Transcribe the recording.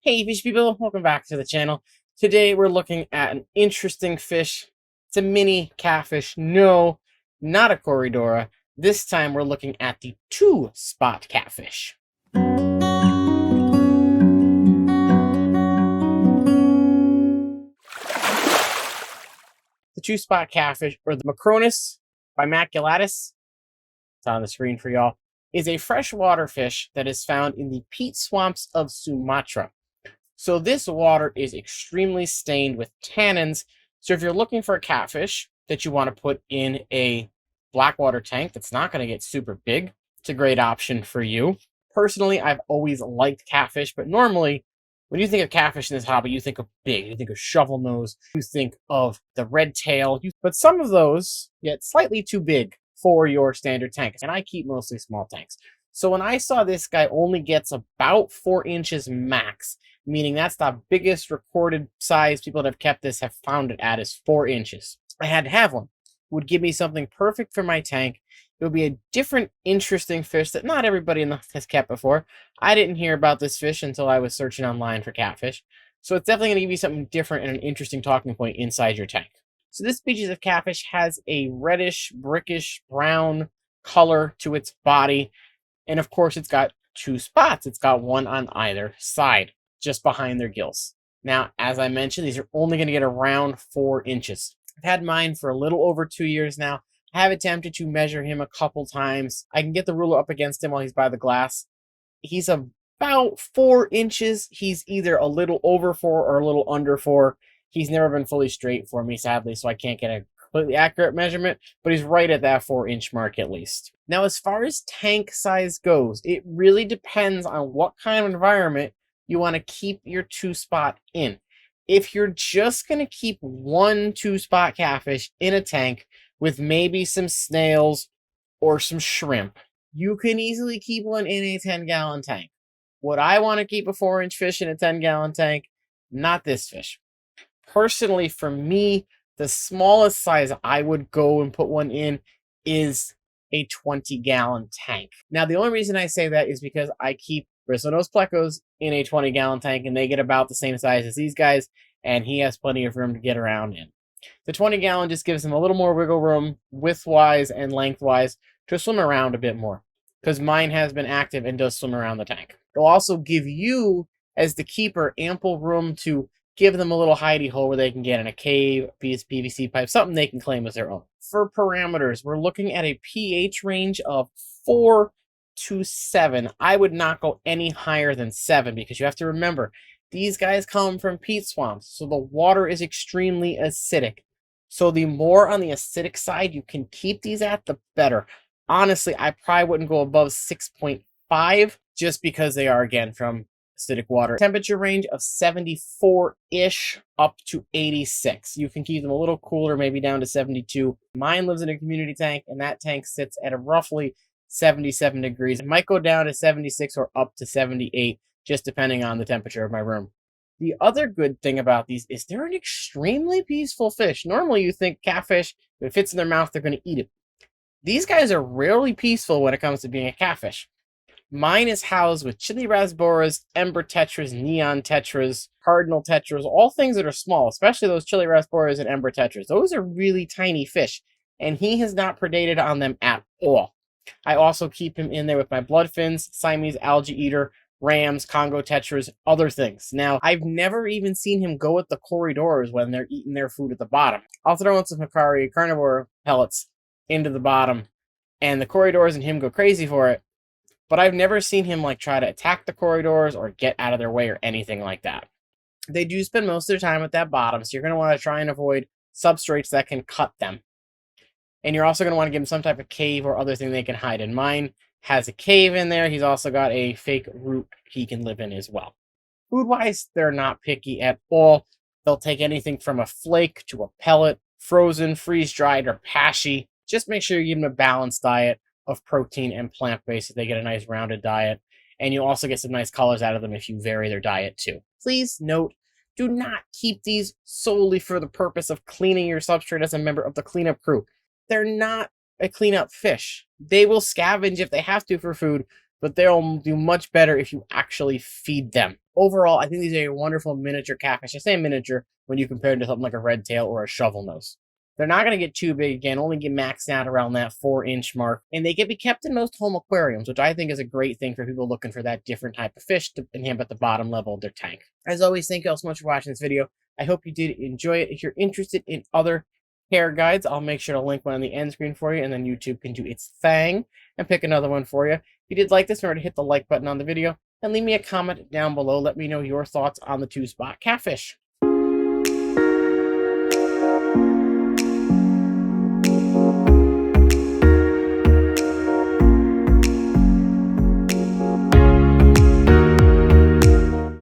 Hey fish people, welcome back to the channel. Today we're looking at an interesting fish. It's a mini catfish. No, not a Corridora. This time we're looking at the two-spot catfish. The two-spot catfish, or the Macronus bimaculatus, it's on the screen for y'all, is a freshwater fish that is found in the peat swamps of Sumatra. So this water is extremely stained with tannins. So if you're looking for a catfish that you want to put in a blackwater tank that's not going to get super big, it's a great option for you. Personally, I've always liked catfish, but normally when you think of catfish in this hobby, you think of big, you think of shovel nose, you think of the red tail, but some of those get slightly too big for your standard tank, and I keep mostly small tanks. So when I saw this guy only gets about 4 inches max, meaning that's the biggest recorded size people that have kept this have found it at is 4 inches. I had to have one. It would give me something perfect for my tank. It would be a different, interesting fish that not everybody has kept before. I didn't hear about this fish until I was searching online for catfish. So it's definitely going to give you something different and an interesting talking point inside your tank. So this species of catfish has a reddish, brickish, brown color to its body. And of course, it's got 2 spots. It's got one on either side, just behind their gills. Now, as I mentioned, these are only going to get around 4 inches. I've had mine for a little over 2 years now. I have attempted to measure him a couple times. I can get the ruler up against him while he's by the glass. He's about 4 inches. He's either a little over 4 or a little under 4. He's never been fully straight for me, sadly, so I can't get a completely accurate measurement, but he's right at that 4-inch mark at least. Now, as far as tank size goes, it really depends on what kind of environment you want to keep your 2-spot in. If you're just going to keep one 2-spot catfish in a tank with maybe some snails or some shrimp, you can easily keep one in a 10-gallon tank. Would I want to keep a 4-inch fish in a 10-gallon tank? Not this fish. Personally, for me, the smallest size I would go and put one in is a 20-gallon tank. Now, the only reason I say that is because I keep bristlenose plecos in a 20-gallon tank, and they get about the same size as these guys, and he has plenty of room to get around in. The 20-gallon just gives him a little more wiggle room, width-wise and length-wise, to swim around a bit more, because mine has been active and does swim around the tank. It'll also give you, as the keeper, ample room to give them a little hidey hole where they can get in a cave, piece of PVC pipe, something they can claim as their own. For parameters, we're looking at a pH range of 4 to 7. I would not go any higher than 7 because you have to remember, these guys come from peat swamps, so the water is extremely acidic. So the more on the acidic side you can keep these at, the better. Honestly, I probably wouldn't go above 6.5 just because they are, again, from acidic water. Temperature range of 74-ish up to 86. You can keep them a little cooler, maybe down to 72. Mine lives in a community tank, and that tank sits at a roughly 77 degrees. It might go down to 76 or up to 78, just depending on the temperature of my room. The other good thing about these is they're an extremely peaceful fish. Normally you think catfish, if it fits in their mouth, they're going to eat it. These guys are rarely peaceful when it comes to being a catfish. Mine is housed with chili rasboras, ember tetras, neon tetras, cardinal tetras, all things that are small, especially those chili rasboras and ember tetras. Those are really tiny fish, and he has not predated on them at all. I also keep him in there with my bloodfins, Siamese algae eater, rams, Congo tetras, other things. Now, I've never even seen him go at the Corridoras when they're eating their food at the bottom. I'll throw in some Hikari carnivore pellets into the bottom, and the Corridoras and him go crazy for it. But I've never seen him try to attack the corridors or get out of their way or anything like that. They do spend most of their time at that bottom, so you're going to want to try and avoid substrates that can cut them. And you're also going to want to give them some type of cave or other thing they can hide in. Mine has a cave in there. He's also got a fake root he can live in as well. Food-wise, they're not picky at all. They'll take anything from a flake to a pellet, frozen, freeze-dried, or pashy. Just make sure you give them a balanced diet of protein and plant-based so they get a nice rounded diet. And you'll also get some nice colors out of them if you vary their diet too. Please note, do not keep these solely for the purpose of cleaning your substrate as a member of the cleanup crew. They're not a cleanup fish. They will scavenge if they have to for food, but they'll do much better if you actually feed them. overall, I think these are a wonderful miniature catfish. I say miniature when you compare them to something like a red tail or a shovel nose. They're not going to get too big again, only get maxed out around that 4-inch mark. And they can be kept in most home aquariums, which I think is a great thing for people looking for that different type of fish to inhabit the bottom level of their tank. As always, thank you all so much for watching this video. I hope you did enjoy it. If you're interested in other hair guides, I'll make sure to link one on the end screen for you, and then YouTube can do its thing and pick another one for you. If you did like this, remember to hit the like button on the video and leave me a comment down below. Let me know your thoughts on the 2-spot catfish.